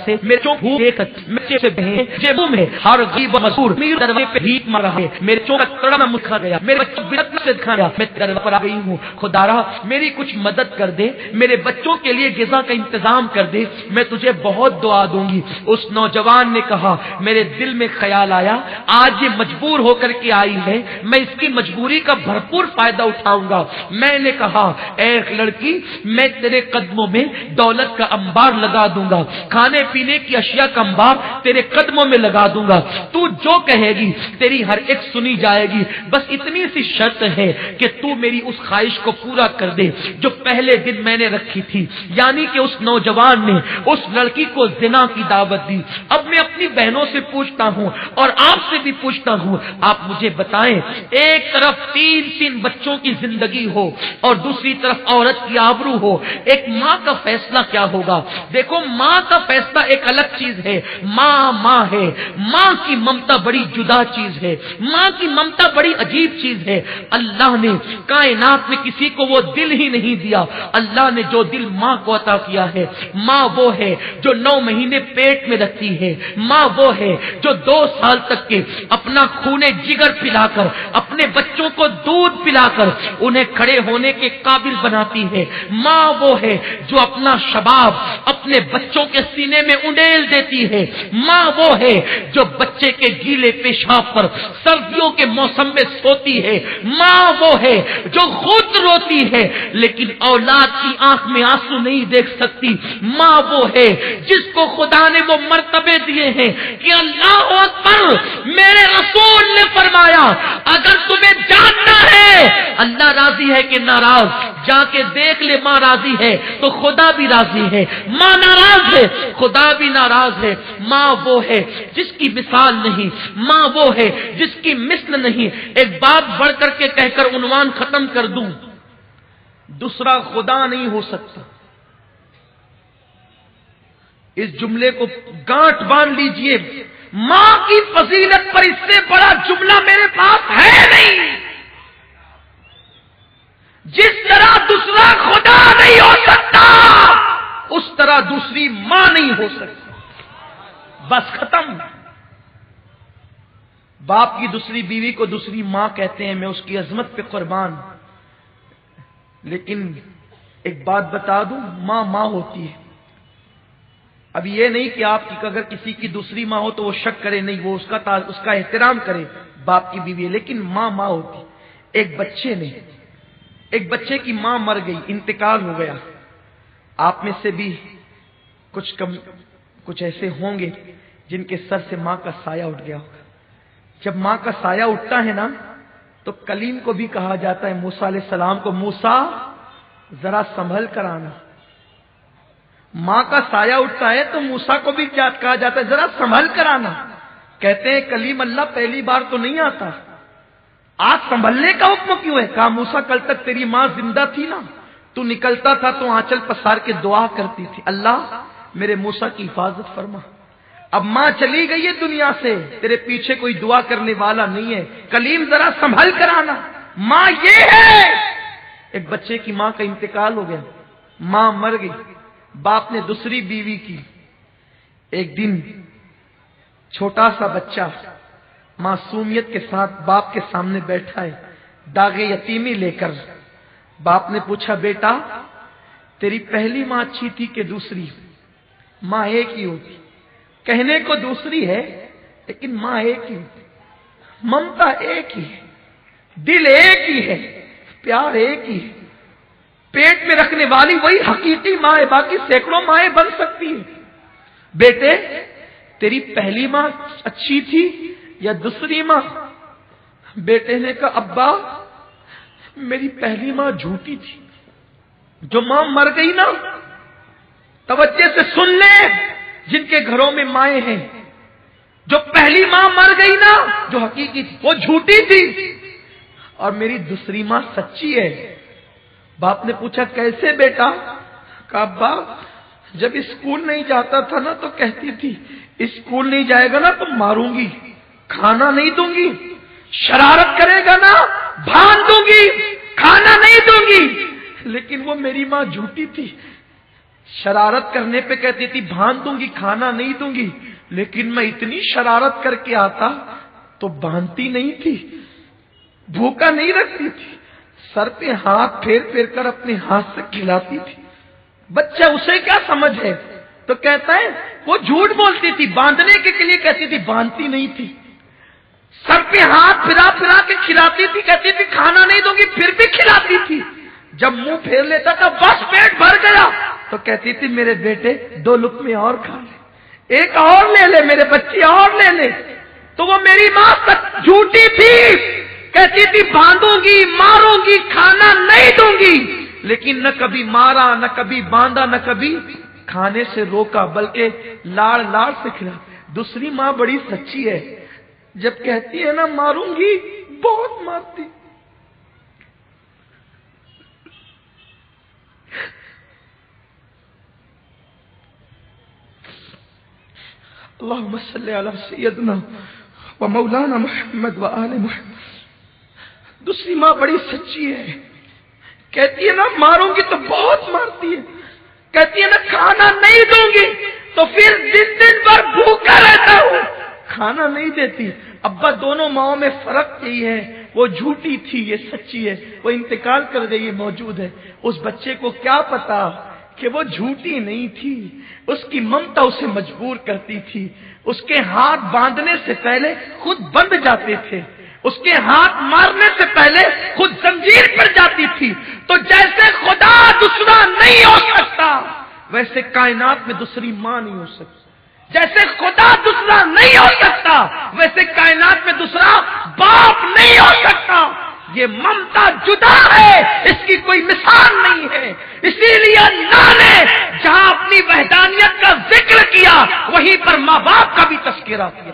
سے میرے چوک ایک بچے سے بہن جے منہ میں ہر غریب و مزدور میرے دروازے پہ بھیک مار رہا ہے، میرے چوک تڑا میں مکھا گیا، میرے بچوں بلت سے دکھا گیا، میں دروازے پر آ گئی ہوں، خدا را میری کچھ مدد کر دے، میرے بچوں کے لیے غذا کا انتظام کر دے، میں تجھے بہت دعا دوں گی۔ اس نوجوان نے کہا میرے دل میں خیال آیا آج یہ مجبور ہو کر کے آئی ہے، میں اس کی مجبوری کا بھرپور فائدہ اٹھاؤں گا۔ میں نے کہا اے لڑکی میں تیرے قدموں میں دولت کا انبار لگا دوں گا، کھانے پینے کی اشیاء کا انبار تیرے قدموں میں لگا دوں گا، تو جو کہے گی تیری ہر ایک سنی جائے گی، بس اتنی سی شرط ہے کہ تو میری اس خواہش کو پورا کر دے جو پہلے دن میں نے رکھی تھی، یعنی کہ اس نوجوان نے اس لڑکی کو زنا کی دعوت دی۔ اب میں اپنی بہنوں سے پوچھتا ہوں اور آپ سے بھی پوچھتا ہوں، آپ مجھے بتائیں ایک طرف تین بچوں کی زندگی ہو اور دوسری طرف عورت کی آبرو ہو، ایک ماں کا فیصلہ کیا ہوگا؟ دیکھو ماں کا فیصلہ ایک الگ چیز ہے، ماں ہے، ماں کی ممتا بڑی جدا چیز ہے، ماں کی ممتا بڑی عجیب چیز ہے۔ اللہ نے کائنات میں کسی کو وہ دل ہی نہیں دیا، اللہ نے جو دل ماں کو عطا کیا ہے، ماں وہ ہے جو 9 مہینے پیٹ میں رکھتی ہے، ماں وہ ہے جو 2 سال تک کے اپنا خون جگر پلا کر اپنے بچوں کو دودھ پلا کر انہیں کھڑے ہونے کے قابل بناتی ہے، ماں وہ ہے جو اپنا شباب اپنے بچوں کے سینے میں انڈیل دیتی ہے، ماں وہ ہے جو بچے کے گیلے پیشاب پر سردیوں کے موسم میں سوتی ہے، ماں وہ ہے جو خود روتی ہے لیکن اولاد کی آنکھ میں آنسو نہیں دیکھ سکتی، ماں وہ ہے جس کو خدا نے وہ مرتبے دیے ہیں کہ اللہ اکبر، میرے رسول نے فرمایا اگر تمہیں جاننا ہے اللہ راضی ہے کہ ناراض، جا کے دیکھ لے ماں راضی ہے تو خدا بھی راضی ہے، ماں ناراض ہے خدا بھی ناراض ہے، ماں وہ ہے جس کی مثال نہیں، ماں وہ ہے جس کی مثل نہیں۔ ایک بات بڑھ کر کے کہہ کر عنوان ختم کر دوں، دوسرا خدا نہیں ہو سکتا۔ اس جملے کو گانٹھ باندھ لیجئے، ماں کی فضیلت پر اس سے بڑا جملہ میرے پاس ہے نہیں۔ جس طرح دوسرا خدا نہیں ہو سکتا اس طرح دوسری ماں نہیں ہو سکتی، بس ختم۔ باپ کی دوسری بیوی کو دوسری ماں کہتے ہیں، میں اس کی عظمت پہ قربان، لیکن ایک بات بتا دوں، ماں ماں ہوتی ہے۔ اب یہ نہیں کہ آپ کی اگر کسی کی دوسری ماں ہو تو وہ شک کرے، نہیں، وہ اس کا احترام کرے، باپ کی بیوی ہے، لیکن ماں ماں ہوتی۔ ایک بچے کی ماں مر گئی، انتقال ہو گیا۔ آپ میں سے بھی کچھ ایسے ہوں گے جن کے سر سے ماں کا سایہ اٹھ گیا ہوگا۔ جب ماں کا سایہ اٹھتا ہے نا تو کلیم کو بھی کہا جاتا ہے، موسیٰ علیہ السلام کو، موسیٰ ذرا سنبھل کر آنا۔ ماں کا سایہ اٹھتا ہے تو موسیٰ کو بھی کہا جاتا ہے ذرا سنبھل کر آنا۔ کہتے ہیں کلیم اللہ پہلی بار تو نہیں آتا، آج سنبھلنے کا حکم کیوں ہے؟ کہا موسیٰ کل تک تیری ماں زندہ تھی نا، تو نکلتا تھا تو آنچل پسار کے دعا کرتی تھی، اللہ میرے موسیٰ کی حفاظت فرما۔ اب ماں چلی گئی ہے دنیا سے، تیرے پیچھے کوئی دعا کرنے والا نہیں ہے، کلیم ذرا سنبھل کر آنا۔ ماں یہ ہے۔ ایک بچے کی ماں کا انتقال ہو گیا، ماں مر گئی، باپ نے دوسری بیوی کی۔ ایک دن چھوٹا سا بچہ معصومیت کے ساتھ باپ کے سامنے بیٹھا ہے، داغ یتیمی لے کر۔ باپ نے پوچھا، بیٹا تیری پہلی ماں اچھی تھی کہ دوسری؟ ماں ایک ہی ہوتی، کہنے کو دوسری ہے لیکن ماں ایک ہی ہوتی، ممتا ایک ہی ہے، دل ایک ہی ہے، پیار ایک ہی ہے، پیٹ میں رکھنے والی وہی حقیقی ماں ہے، باقی سینکڑوں مائیں بن سکتی ہیں۔ بیٹے تیری پہلی ماں اچھی تھی یا دوسری ماں؟ بیٹے نے کہا، ابا میری پہلی ماں جھوٹی تھی۔ جو ماں مر گئی نا، توجہ سے سن لے جن کے گھروں میں مائیں ہیں، جو پہلی ماں مر گئی نا جو حقیقی تھی وہ جھوٹی تھی، اور میری دوسری ماں سچی ہے۔ باپ نے پوچھا کیسے بیٹا؟ کہا ابا جب اسکول نہیں جاتا تھا نا تو کہتی تھی اسکول نہیں جائے گا نا تو ماروں گی، کھانا نہیں دوں گی، شرارت کرے گا نا بھان دوں گی، کھانا نہیں دوں گی، لیکن وہ میری ماں جھوٹی تھی۔ شرارت کرنے پہ کہتی تھی بھان دوں گی، کھانا نہیں دوں گی، لیکن میں اتنی شرارت کر کے آتا تو باندھتی نہیں تھی، بھوکا نہیں رکھتی تھی، سر پہ ہاتھ پھیر پھیر کر اپنے ہاتھ سے کھلاتی تھی۔ بچہ اسے کیا سمجھ ہے؟ تو کہتا ہے وہ جھوٹ بولتی تھی، باندھنے کے لیے کہتی تھی، باندھتی نہیں تھی، سر پہ ہاتھ پھرا پھرا کے کھلاتی تھی، کہتی تھی کھانا نہیں دوں گی، پھر بھی کھلاتی تھی۔ جب منہ پھیر لیتا تھا بس پیٹ بھر گیا تو کہتی تھی میرے بیٹے 2 لقمے اور کھا لے، ایک اور لے لے، میرے بچے اور لے لے۔ تو وہ میری ماں جھوٹی تھی، کہتی تھی باندھوں گی، ماروں گی، کھانا نہیں دوں گی، لیکن نہ کبھی مارا، نہ کبھی باندھا، نہ کبھی کھانے سے روکا، بلکہ لاڑ لاڑ سے کھلا۔ دوسری ماں بڑی سچی ہے، جب کہتی ہے نا ماروں گی بہت مارتی۔ اللہم صلی علی سیدنا و مولانا محمد و آل محمد۔ دوسری ماں بڑی سچی ہے، کہتی ہے نا ماروں گی تو بہت مارتی ہے، کہتی ہے نا کھانا نہیں دوں گی تو پھر دن بھر بھوکا رہتا ہوں، کھانا نہیں دیتی۔ ابا دونوں ماؤں میں فرق یہی ہے، وہ جھوٹی تھی یہ سچی ہے، وہ انتقال کر گئی یہ موجود ہے۔ اس بچے کو کیا پتا کہ وہ جھوٹی نہیں تھی، اس کی ممتا اسے مجبور کرتی تھی۔ اس کے ہاتھ باندھنے سے پہلے خود بندھ جاتے تھے، اس کے ہاتھ مارنے سے پہلے خود زنجیر پر جاتی تھی۔ تو جیسے خدا دوسرا نہیں ہو سکتا، ویسے کائنات میں دوسری ماں نہیں ہو سکتی۔ جیسے خدا دوسرا نہیں ہو سکتا، ویسے کائنات میں دوسرا باپ نہیں ہو سکتا۔ یہ ممتا جدا ہے، اس کی کوئی مثال نہیں ہے۔ اسی لیے اللہ نے جہاں اپنی وحدانیت کا ذکر کیا، وہیں پر ماں باپ کا بھی تذکرہ کیا۔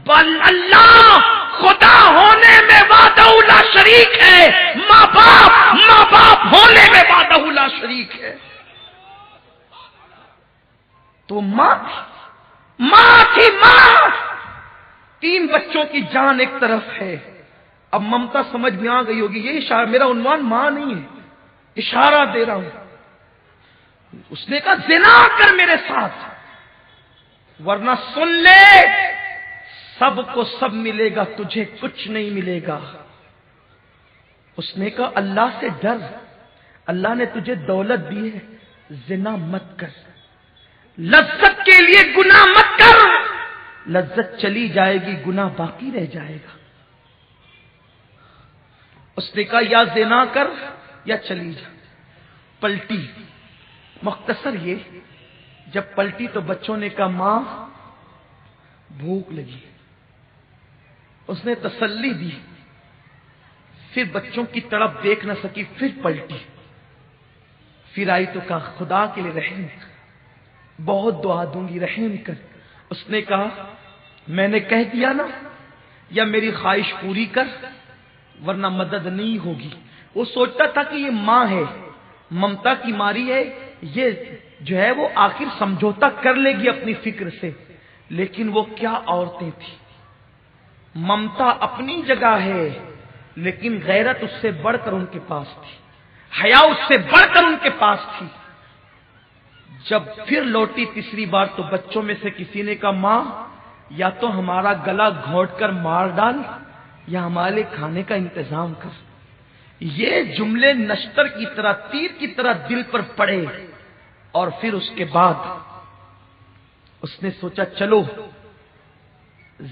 بل اللہ خدا ہونے میں وحدہ لا شریک ہے، ماں باپ ہونے میں وحدہ لا شریک ہے۔ تو ماں تھی، تین بچوں کی جان ایک طرف ہے۔ اب ممتا سمجھ میں آ گئی ہوگی، یہ اشارہ، میرا عنوان ماں نہیں ہے، اشارہ دے رہا ہوں۔ اس نے کہا زنا کر میرے ساتھ، ورنہ سن لے سب کو سب ملے گا، تجھے کچھ نہیں ملے گا۔ اس نے کہا اللہ سے ڈر، اللہ نے تجھے دولت دی ہے، زنا مت کر، لذت کے لیے گناہ مت کر، لذت چلی جائے گی، گناہ باقی رہ جائے گا۔ اس نے کہا یا زنا کر یا چلی جا۔ پلٹی، مختصر یہ، جب پلٹی تو بچوں نے کہا ماں بھوک لگی، اس نے تسلی دی، پھر بچوں کی طرف دیکھ نہ سکی، پھر پلٹی، پھر آئی تو کہا خدا کے لیے رحم کر، بہت دعا دوں گی رحم کر۔ اس نے کہا میں نے کہہ دیا نا، یا میری خواہش پوری کر ورنہ مدد نہیں ہوگی۔ وہ سوچتا تھا کہ یہ ماں ہے، ممتا کی ماری ہے، یہ جو ہے وہ آخر سمجھوتا کر لے گی اپنی فکر سے، لیکن وہ کیا عورتیں تھیں۔ ممتا اپنی جگہ ہے، لیکن غیرت اس سے بڑھ کر ان کے پاس تھی، حیا اس سے بڑھ کر ان کے پاس تھی۔ جب پھر لوٹی تیسری بار تو بچوں میں سے کسی نے کہا ماں یا تو ہمارا گلا گھونٹ کر مار ڈال یا ہمارے کھانے کا انتظام کر۔ یہ جملے نشتر کی طرح، تیر کی طرح دل پر پڑے، اور پھر اس کے بعد اس نے سوچا چلو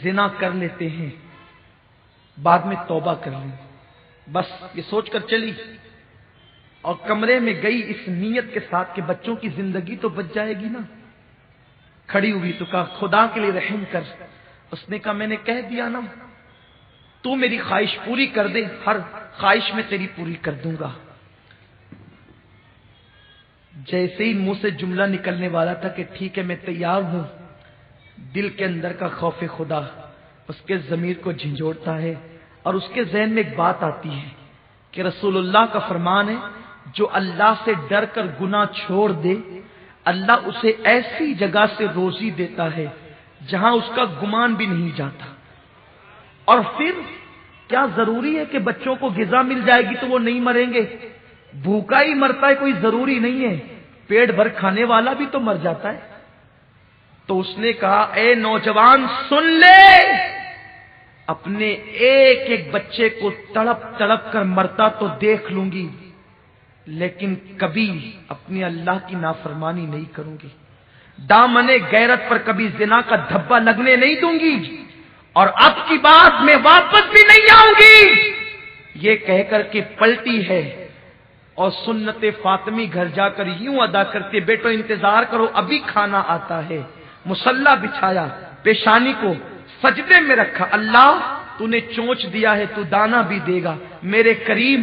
زنا کر لیتے ہیں، بعد میں توبہ کر لیں، بس یہ سوچ کر چلی اور کمرے میں گئی اس نیت کے ساتھ کہ بچوں کی زندگی تو بچ جائے گی نا۔ کھڑی ہوئی تو کہا خدا کے لیے رحم کر۔ اس نے کہا میں نے کہہ دیا نا، تو میری خواہش پوری کر دے، ہر خواہش میں تیری پوری کر دوں گا۔ جیسے ہی منہ سے جملہ نکلنے والا تھا کہ ٹھیک ہے میں تیار ہوں، دل کے اندر کا خوف خدا اس کے ضمیر کو جھنجھوڑتا ہے، اور اس کے ذہن میں ایک بات آتی ہے کہ رسول اللہ کا فرمان ہے جو اللہ سے ڈر کر گناہ چھوڑ دے، اللہ اسے ایسی جگہ سے روزی دیتا ہے جہاں اس کا گمان بھی نہیں جاتا۔ اور پھر کیا ضروری ہے کہ بچوں کو غذا مل جائے گی تو وہ نہیں مریں گے؟ بھوکا ہی مرتا ہے، کوئی ضروری نہیں ہے، پیٹ بھر کھانے والا بھی تو مر جاتا ہے۔ تو اس نے کہا اے نوجوان سن لے، اپنے ایک ایک بچے کو تڑپ تڑپ کر مرتا تو دیکھ لوں گی، لیکن کبھی اپنی اللہ کی نافرمانی نہیں کروں گی، دامن غیرت پر کبھی زنا کا دھبا لگنے نہیں دوں گی، اور اب کی بات میں واپس بھی نہیں آؤں گی۔ یہ کہہ کر کے پلٹی ہے اور سنت فاطمی گھر جا کر یوں ادا کرتے بیٹو انتظار کرو ابھی کھانا آتا ہے۔ مصلی بچھایا، پیشانی کو سجدے میں رکھا، اللہ تو نے چونچ دیا ہے تو دانا بھی دے گا، میرے کریم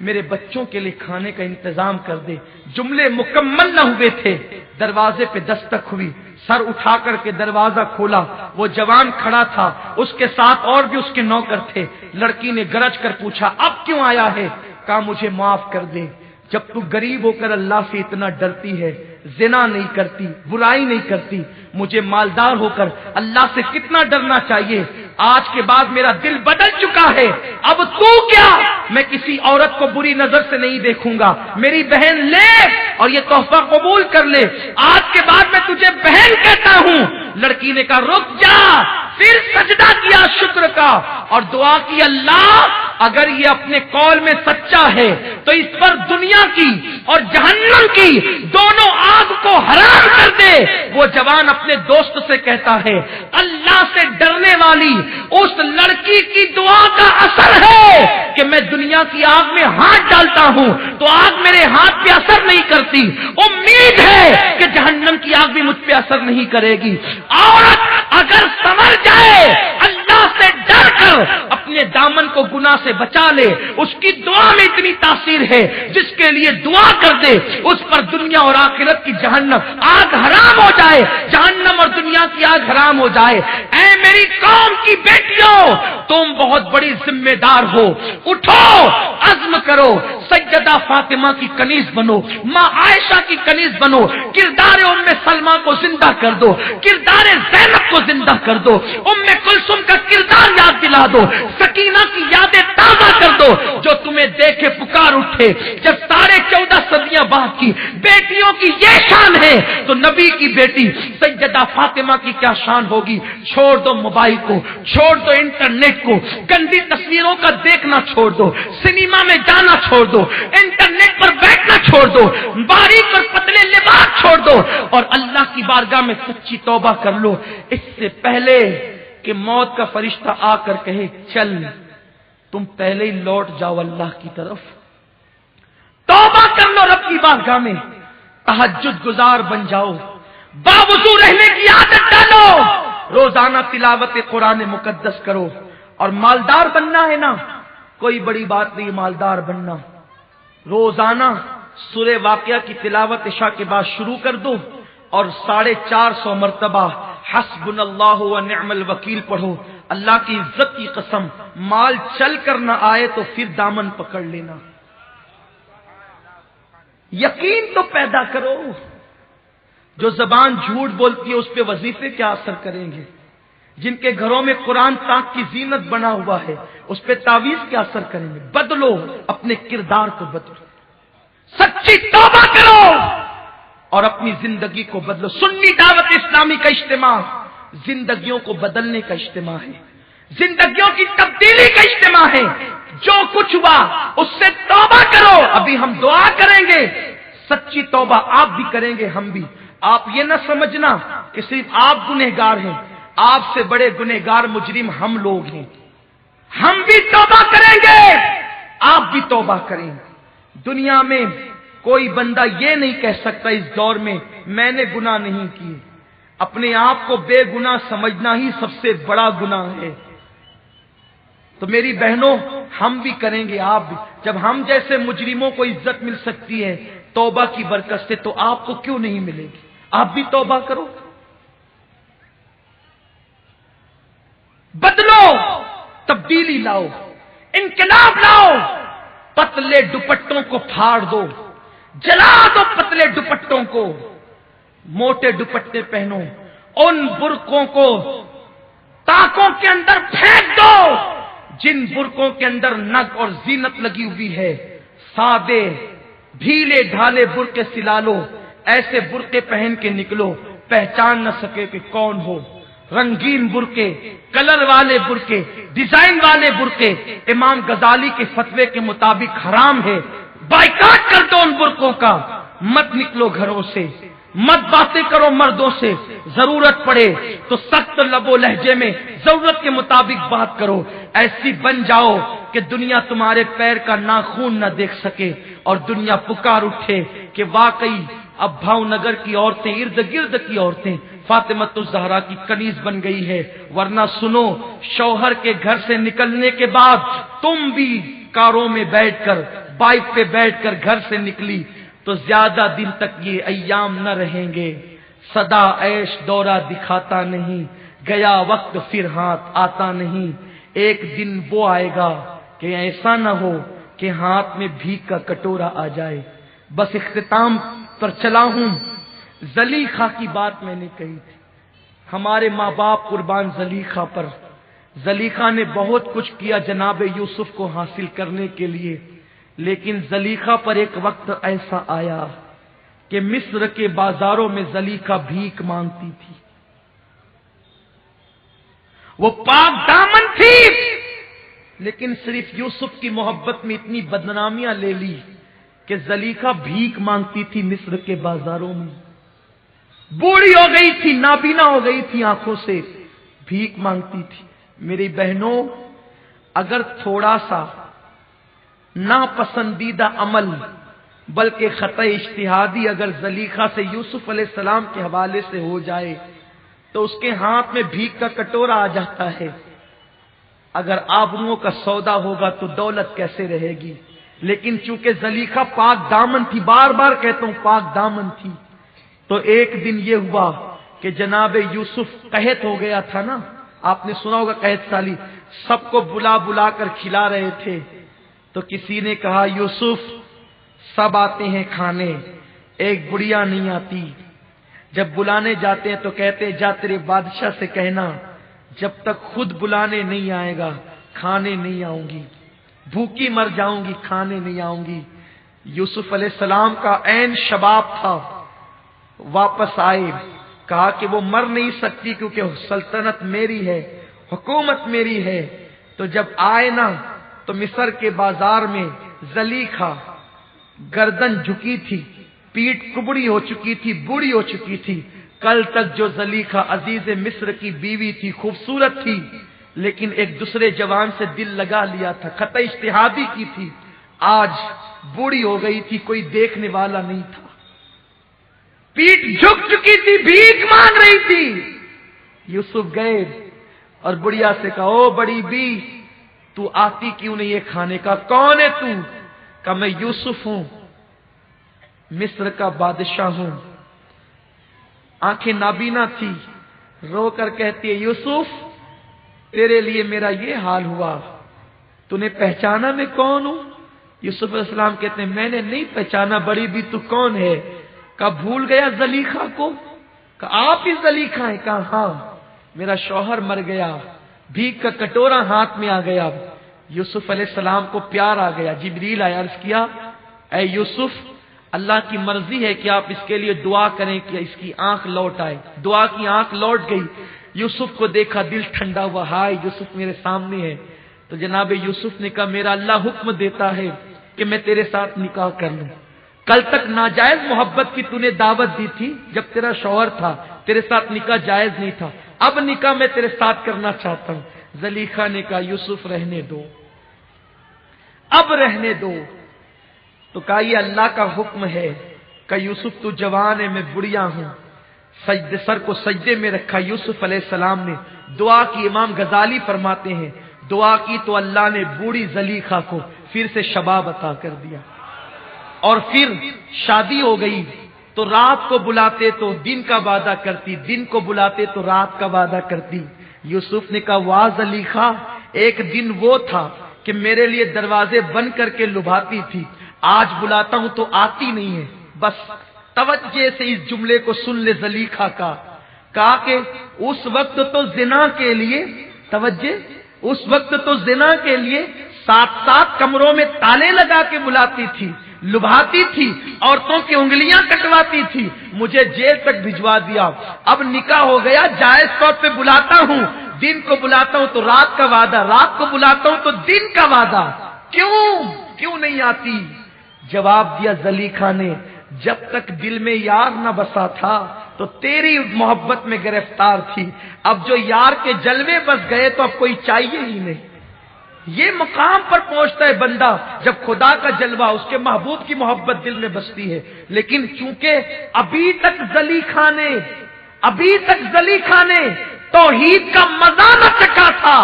میرے بچوں کے لیے کھانے کا انتظام کر دے۔ جملے مکمل نہ ہوئے تھے، دروازے پہ دستک ہوئی، سر اٹھا کر کے دروازہ کھولا، وہ جوان کھڑا تھا، اس کے ساتھ اور بھی اس کے نوکر تھے۔ لڑکی نے گرج کر پوچھا اب کیوں آیا ہے؟ کہا مجھے معاف کر دے، جب تو غریب ہو کر اللہ سے اتنا ڈرتی ہے، زنا نہیں کرتی، برائی نہیں کرتی، مجھے مالدار ہو کر اللہ سے کتنا ڈرنا چاہیے۔ آج کے بعد میرا دل بدل چکا ہے، اب تو کیا، میں کسی عورت کو بری نظر سے نہیں دیکھوں گا، میری بہن لے اور یہ تحفہ قبول کر لے، آج کے بعد میں تجھے بہن کہتا ہوں۔ لڑکی نے کہا رک جا، پھر سجدہ کیا شکر کا اور دعا کی اللہ اگر یہ اپنے قول میں سچا ہے تو اس پر دنیا کی اور جہنم کی دونوں آگ کو حرام کر دے۔ وہ جوان اپنے دوست سے کہتا ہے اللہ سے ڈرنے والی اس لڑکی کی دعا کا اثر ہے کہ میں دنیا کی آگ میں ہاتھ ڈالتا ہوں تو آگ میرے ہاتھ پہ اثر نہیں کرتی، امید ہے کہ جہنم کی آگ بھی مجھ پہ اثر نہیں کرے گی۔ عورت اگر سنور جائے اللہ سے ڈر کر اپنے دامن کو گناہ سے بچا لے، اس کی دعا میں اتنی تاثیر ہے جس کے لیے دعا کر دے اس پر دنیا اور آخرت کی جہنم آگ حرام ہو جائے، جہنم اور دنیا کی آگ حرام ہو جائے۔ اے میری قوم کی بیٹیوں، تم بہت بڑی ذمہ دار ہو، اٹھو، عزم کرو، سیدہ فاطمہ کی کنیز بنو، ماں عائشہ کی کنیز بنو، کردار ام سلمہ کو زندہ کر دو، کردار زینب کو زندہ کر دو، ام کلثوم کا کردار یاد دلا دو، سکینہ کی یادیں تازہ کر دو جو تمہیں دیکھے پکار اٹھے۔ جب 14.5 صدیاں بعد کی بیٹیوں کی یہ شان ہے تو نبی کی بیٹی سیدہ فاطمہ کی کیا شان ہوگی۔ چھوڑ دو موبائل کو، چھوڑ دو انٹرنیٹ کو، گندی تصویروں کا دیکھنا چھوڑ دو، سنیما میں جانا چھوڑ دو، انٹرنیٹ پر بیٹھنا چھوڑ دو، باریک اور پتلے لباس چھوڑ دو اور اللہ کی بارگاہ میں سچی توبہ کر لو اس سے پہلے کہ موت کا فرشتہ آ کر کہے چل، تم پہلے ہی لوٹ جاؤ اللہ کی طرف۔ توبہ کر لو رب کی بارگاہ میں، تہجد گزار بن جاؤ، باوضو رہنے کی عادت ڈالو، روزانہ تلاوت قرآن مقدس کرو، اور مالدار بننا ہے نا، کوئی بڑی بات نہیں مالدار بننا۔ روزانہ سورہ واقعہ کی تلاوت عشاء کے بعد شروع کر دو اور 450 مرتبہ حسبنا اللہ و نعم الوکیل پڑھو۔ اللہ کی عزت کی قسم، مال چل کر نہ آئے تو پھر دامن پکڑ لینا، یقین تو پیدا کرو۔ جو زبان جھوٹ بولتی ہے اس پہ وظیفے کیا اثر کریں گے؟ جن کے گھروں میں قرآن پاک کی زینت بنا ہوا ہے اس پہ تعویذ کیا اثر کریں گے؟ بدلو، اپنے کردار کو بدلو، سچی توبہ کرو اور اپنی زندگی کو بدلو۔ سنی دعوت اسلامی کا اجتماع زندگیوں کو بدلنے کا اجتماع ہے، زندگیوں کی تبدیلی کا اجتماع ہے۔ جو کچھ ہوا اس سے توبہ کرو۔ ابھی ہم دعا کریں گے، سچی توبہ آپ بھی کریں گے، ہم بھی۔ آپ یہ نہ سمجھنا کہ صرف آپ گنہگار ہیں، آپ سے بڑے گنہگار مجرم ہم لوگ ہیں۔ ہم بھی توبہ کریں گے، آپ بھی توبہ کریں گے۔ دنیا میں کوئی بندہ یہ نہیں کہہ سکتا اس دور میں میں نے گناہ نہیں کیے۔ اپنے آپ کو بے گناہ سمجھنا ہی سب سے بڑا گناہ ہے۔ تو میری بہنوں، ہم بھی کریں گے، آپ بھی۔ جب ہم جیسے مجرموں کو عزت مل سکتی ہے توبہ کی برکت سے تو آپ کو کیوں نہیں ملے گی؟ آپ بھی توبہ کرو، بدلو، تبدیلی لاؤ، انقلاب لاؤ۔ پتلے دوپٹوں کو پھاڑ دو، جلا دو پتلے دوپٹوں کو، موٹے دوپٹے پہنو، ان برقعوں کو تاکوں کے اندر پھینک دو جن برقعوں کے اندر نگ اور زینت لگی ہوئی ہے۔ سادے ڈھیلے ڈھالے برقعے سلا لو، ایسے برقعے پہن کے نکلو پہچان نہ سکے کہ کون ہو۔ رنگین برقعے، کلر والے برقعے، ڈیزائن والے برقعے امام غزالی کے فتوے کے مطابق حرام ہے۔ بائیکاٹ کر دو ان برقعوں کا، مت نکلو گھروں سے، مت باتیں کرو مردوں سے، ضرورت پڑے تو سخت لب و لہجے میں ضرورت کے مطابق بات کرو۔ ایسی بن جاؤ کہ دنیا تمہارے پیر کا ناخون نہ دیکھ سکے اور دنیا پکار اٹھے کہ واقعی اب بھاؤ نگر کی عورتیں، ارد گرد کی عورتیں فاطمہ الزہرا کی کنیز بن گئی ہے۔ ورنہ سنو، شوہر کے گھر سے نکلنے کے بعد تم بھی کاروں میں بیٹھ کر، بائک پہ بیٹھ کر گھر سے نکلی تو زیادہ دن تک یہ ایام نہ رہیں گے۔ صدا عیش دورہ دکھاتا نہیں، گیا وقت پھر ہاتھ آتا نہیں۔ ایک دن وہ آئے گا کہ ایسا نہ ہو کہ ہاتھ میں بھیک کا کٹورا آ جائے۔ بس اختتام پر چلا ہوں۔ زلیخا کی بات میں نے کہی تھی، ہمارے ماں باپ قربان زلیخا پر۔ زلیخا نے بہت کچھ کیا جناب یوسف کو حاصل کرنے کے لیے، لیکن زلیخا پر ایک وقت ایسا آیا کہ مصر کے بازاروں میں زلیخا بھیک مانگتی تھی وہ پاک دامن تھی، لیکن صرف یوسف کی محبت میں اتنی بدنامیاں لے لی کہ زلیخا بھیک مانگتی تھی مصر کے بازاروں میں، بوڑھی ہو گئی تھی، نابینا ہو گئی تھی، آنکھوں سے بھیک مانگتی تھی۔ میری بہنوں، اگر تھوڑا سا ناپسندیدہ عمل بلکہ خطا اجتہادی اگر زلیخا سے یوسف علیہ السلام کے حوالے سے ہو جائے تو اس کے ہاتھ میں بھیک کا کٹورا آ جاتا ہے۔ اگر آبروؤں کا سودا ہوگا تو دولت کیسے رہے گی؟ لیکن چونکہ زلیخا پاک دامن تھی، بار بار کہتا ہوں پاک دامن تھی، تو ایک دن یہ ہوا کہ جناب یوسف قحط ہو گیا تھا نا، آپ نے سنا ہوگا قحط سالی، سب کو بلا بلا کر کھلا رہے تھے، تو کسی نے کہا یوسف سب آتے ہیں کھانے، ایک بڑھیا نہیں آتی۔ جب بلانے جاتے ہیں تو کہتے جا تیرے بادشاہ سے کہنا جب تک خود بلانے نہیں آئے گا کھانے نہیں آؤں گی، بھوکی مر جاؤں گی، کھانے نہیں آؤں گی۔ یوسف علیہ السلام کا عین شباب تھا، واپس آئے، کہا کہ وہ مر نہیں سکتی کیونکہ سلطنت میری ہے، حکومت میری ہے۔ تو جب آئے نا تو مصر کے بازار میں زلیخا گردن جھکی تھی، پیٹ کبڑی ہو چکی تھی، بوڑھی ہو چکی تھی۔ کل تک جو زلیخا عزیز مصر کی بیوی تھی، خوبصورت تھی، لیکن ایک دوسرے جوان سے دل لگا لیا تھا، خطا اجتہادی کی تھی، آج بوڑھی ہو گئی تھی، کوئی دیکھنے والا نہیں تھا، پیٹ جھک چکی تھی، بھیک مانگ رہی تھی۔ یوسف گئے اور بڑھیا سے کہا او بڑی بی تو آتی کیوں نہیں ہے کھانے کا؟ کون ہے تو؟ کہا میں یوسف ہوں، مصر کا بادشاہ ہوں۔ آنکھیں نابینا تھی، رو کر کہتی ہے یوسف تیرے لیے میرا یہ حال ہوا، تو نے پہچانا میں کون ہوں؟ یوسف علیہ السلام کہتے ہیں میں نے نہیں پہچانا بڑی بھی، تو کون ہے؟ کہا بھول گیا زلیخا کو؟ کہا آپ ہی زلیخا ہیں؟ کہا ہاں، میرا شوہر مر گیا، بھیک کا کٹورا ہاتھ میں آ گیا۔ یوسف علیہ السلام کو پیار آ گیا، جبریل آیا، عرض کیا اے یوسف اللہ کی مرضی ہے کہ آپ اس کے لیے دعا کریں کہ اس کی آنکھ لوٹ آئے۔ دعا کی آنکھ لوٹ گئی، یوسف کو دیکھا، دل ٹھنڈا ہوا، ہائے یوسف میرے سامنے ہے۔ تو جناب یوسف نے کہا میرا اللہ حکم دیتا ہے کہ میں تیرے ساتھ نکاح کر لوں۔ کل تک ناجائز محبت کی تو نے دعوت دی تھی جب تیرا شوہر تھا، تیرے ساتھ نکاح جائز نہیں تھا، اب نکاح میں تیرے ساتھ کرنا چاہتا ہوں۔ زلیخا نے کہا یوسف رہنے دو، اب رہنے دو۔ تو کہا یہ اللہ کا حکم ہے۔ کہ یوسف تو جوان ہے، میں بڑھیا ہوں۔ سر کو سجدے میں رکھا یوسف علیہ السلام نے، دعا کی۔ امام غزالی فرماتے ہیں دعا کی تو اللہ نے بوڑھی زلیخا کو پھر سے شباب عطا کر دیا، اور پھر شادی ہو گئی۔ تو رات کو بلاتے تو دن کا وعدہ کرتی، دن کو بلاتے تو رات کا وعدہ کرتی۔ یوسف نے کہا واہ زلیخا، ایک دن وہ تھا کہ میرے لیے دروازے بند کر کے لبھاتی تھی، آج بلاتا ہوں تو آتی نہیں ہے۔ بس توجہ سے اس جملے کو سن لے زلیخا کا، کہا کہ اس وقت تو زنا کے لیے، توجہ، اس وقت تو زنا کے لیے 7 کمروں میں تالے لگا کے بلاتی تھی، لبھاتی تھی، عورتوں کی انگلیاں کٹواتی تھی، مجھے جیل تک بھجوا دیا۔ اب نکاح ہو گیا، جائز طور پہ بلاتا ہوں، دن کو بلاتا ہوں تو رات کا وعدہ، رات کو بلاتا ہوں تو دن کا وعدہ، کیوں نہیں آتی؟ جواب دیا زلیخا نے جب تک دل میں یار نہ بسا تھا تو تیری محبت میں گرفتار تھی، اب جو یار کے جلوے بس گئے تو اب کوئی چاہیے ہی نہیں۔ یہ مقام پر پہنچتا ہے بندہ جب خدا کا جلوہ، اس کے محبوب کی محبت دل میں بستی ہے۔ لیکن چونکہ ابھی تک زلیخا نے توحید کا مزہ نہ چکھا تھا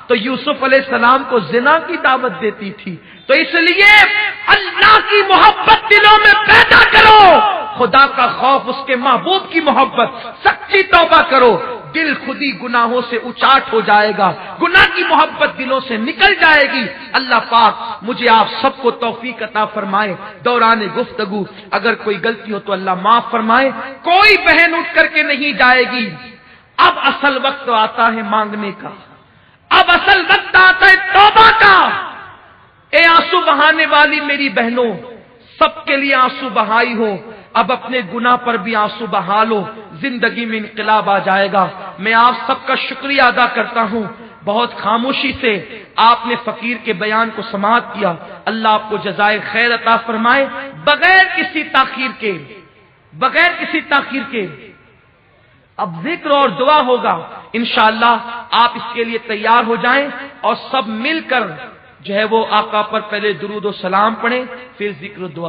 تو یوسف علیہ السلام کو زنا کی دعوت دیتی تھی۔ تو اس لیے اللہ کی محبت دلوں میں پیدا کرو، خدا کا خوف، اس کے محبوب کی محبت، سچی توبہ کرو، دل خودی گناہوں سے اچاٹ ہو جائے گا، گناہ کی محبت دلوں سے نکل جائے گی۔ اللہ پاک مجھے آپ سب کو توفیق عطا فرمائے۔ دوران گفتگو اگر کوئی غلطی ہو تو اللہ معاف فرمائے۔ کوئی بہن اٹھ کر کے نہیں جائے گی، اب اصل وقت آتا ہے مانگنے کا، اب اصل وقت آتا ہے توبہ کا۔ اے آنسو بہانے والی میری بہنوں، سب کے لیے آنسو بہائی ہو، اب اپنے گناہ پر بھی آنسو بہا لو، زندگی میں انقلاب آ جائے گا۔ میں آپ سب کا شکریہ ادا کرتا ہوں، بہت خاموشی سے آپ نے فقیر کے بیان کو سماعت کیا۔ اللہ آپ کو جزائے خیر عطا فرمائے، بغیر کسی تاخیر کے اب ذکر اور دعا ہوگا انشاءاللہ، آپ اس کے لیے تیار ہو جائیں اور سب مل کر جو ہے وہ آقا پر پہلے درود و سلام پڑھیں، پھر ذکر و دعا۔